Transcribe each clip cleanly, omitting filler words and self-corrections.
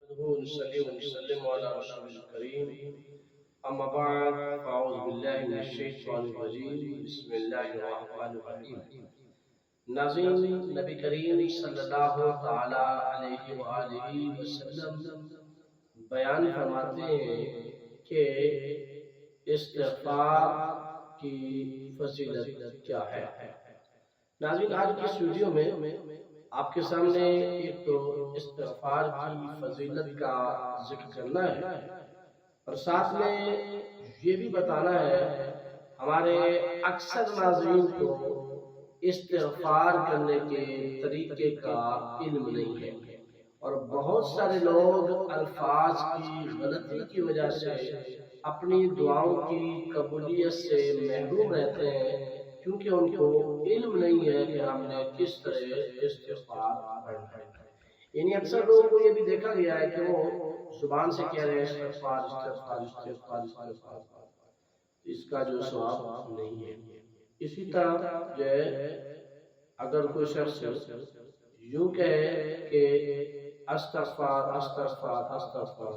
ونصلي ونسلم على رسول الكريم أما بعد فأعوذ بالله من الشيطان الرجيم بسم الله الرحمن الرحيم ناظرین، نبی کریم صلی اللہ تعالی علیہ وآلہ وسلم بیان فرماتے ہیں کہ استغفار کی فضیلت کیا ہے۔ ناظرین، آج کی اس ویڈیو میں آپ کے سامنے ایک تو استغفار کی فضیلت کا ذکر کرنا ہے اور ساتھ میں یہ بھی بتانا ہے ہمارے اکثر ناظرین کو استغفار کرنے کے طریقے کا علم نہیں ہے اور بہت سارے لوگ الفاظ کی غلطی کی وجہ سے اپنی دعاؤں کی قبولیت سے محروم رہتے ہیں کیونکہ ان کو علم نہیں ہے کہ ہم نے کس طرح استغفار کرنا ہے۔ یعنی اکثر لوگوں کو یہ بھی دیکھا گیا ہے کہ وہ زبان سے کہہ رہے ہیں استغفار استغفار استغفار استغفار، اس کا جو ثواب نہیں ہے۔ اسی طرح جو ہے اگر کوئی شخص یوں کہے کہ استغفار استغفار استغفار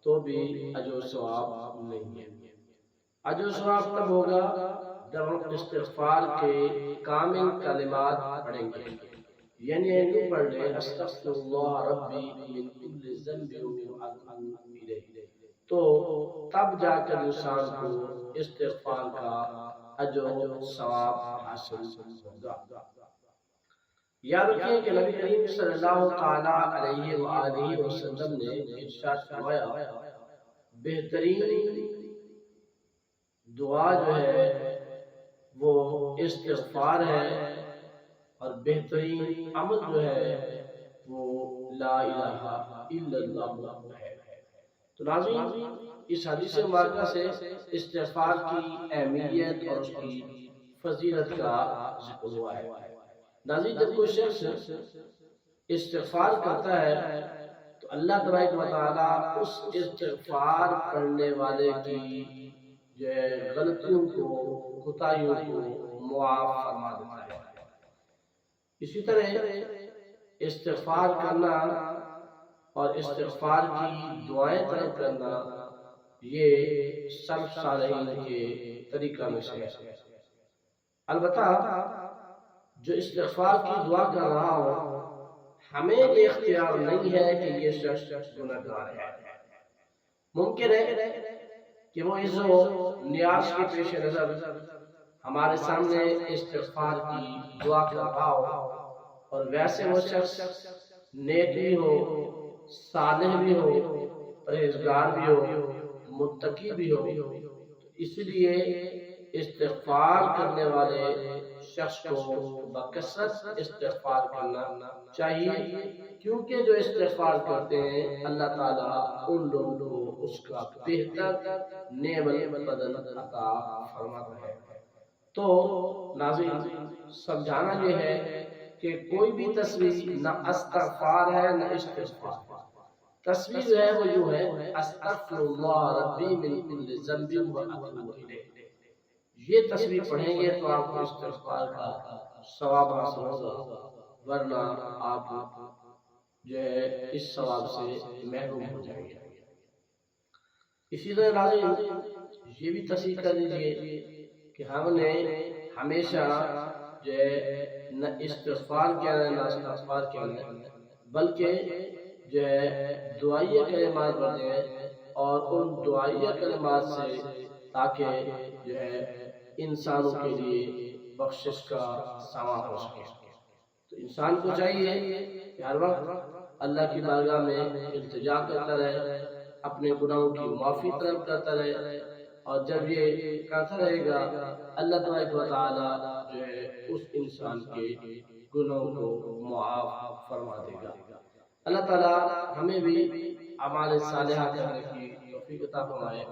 تو بھی اجر و ثواب نہیں ہے۔ اجر و ثواب تب ہوگا جب ہم استغفار کے کامل کلمات پڑھیں گے، یعنی یوں پڑھ لیں استغفر اللہ ربی من کل ذنب واتوب الیہ، تو تب جا کر انسان کو استغفار کا اجر و ثواب حاصل ہوگا۔ یاد رکھیں کہ نبی کریم صلی اللہ تعالی علیہ وآلہ وسلم نے ارشاد فرمایا بہترین دعا جو ہے وہ استغفار ہے اور بہترین عمل جو ہے وہ لا الہ الا اللہ ہے۔ تو ناظرین، اس حدیث مبارکہ سے استغفار کی اہمیت اور اس کی فضیلت کا ذکر ہوا ہے۔ ناظرین، جب کوئی شخص استغفار کرتا ہے تو اللہ تبارک و تعالیٰ اس استغفار کرنے والے کی جو غلطیوں کو کوتاہیوں کو معاف فرما دیتا ہے۔ اسی طرح استغفار کرنا اور استغفار کی دعائیں طلب کرنا یہ سلف صالحین کے طریقہ میں سے ہے۔ البتہ جو استغفار کی دعا کر رہا ہو ہمیں یہ اختیار نہیں ہے کہ یہ شخص گنہگار ہے۔ ممکن ہے کہ وہ عز و نیاز کے پیش نظر ہمارے سامنے استغفار کی دعا کر رہا ہو اور ویسے وہ شخص نیک بھی ہو، صالح بھی ہو، پرہیزگار بھی ہو، متقی بھی ہو، اس لیے استغفار کرنے والے شخص کو بکثرت استغفار کرنا چاہیے، کیونکہ جو استغفار کرتے ہیں اللہ تعالیٰ ان لوگوں کو اس کا بہتر نعمت بدل عطا فرماتا ہے۔ تو ناظرین، سمجھانا یہ ہے کہ کوئی بھی تصویر نہ استغفار ہے نہ استغفار ہے۔ تصویر جو ہے وہ یوں ہے استغفر اللہ ربی من کل ذنب واتوب الیہ، یہ تصویر پڑھیں گے تو آپ کو استغفار کا ثواب حاصل ہوگا، ورنہ آپ جو ہے اس ثواب سے محروم ہو جائیں گے۔ اسی طرح ناظرین، یہ بھی تصدیق کر لیجئے کہ ہم نے ہمیشہ جو ہے نہ استغفار کہنا نہ استغفار کہنا، بلکہ جو ہے دعائیہ کلمات پڑھتے ہیں اور ان دعائیہ کلمات سے تاکہ جو ہے انسانوں کے لیے بخشش کا سامان ہو سکے۔ تو انسان کو چاہیے کہ ہر وقت اللہ کی بارگاہ میں التجا کرتا رہے، اپنے گناہوں کی معافی طلب کرتا رہے، اور جب یہ کرتا رہے گا اللہ تبارک و تعالیٰ جو ہے اس انسان کے گناہوں کو معاف فرما دے گا۔ اللہ تعالیٰ ہمیں بھی اعمال صالحہ کرنے کی توفیق عطا فرمائے۔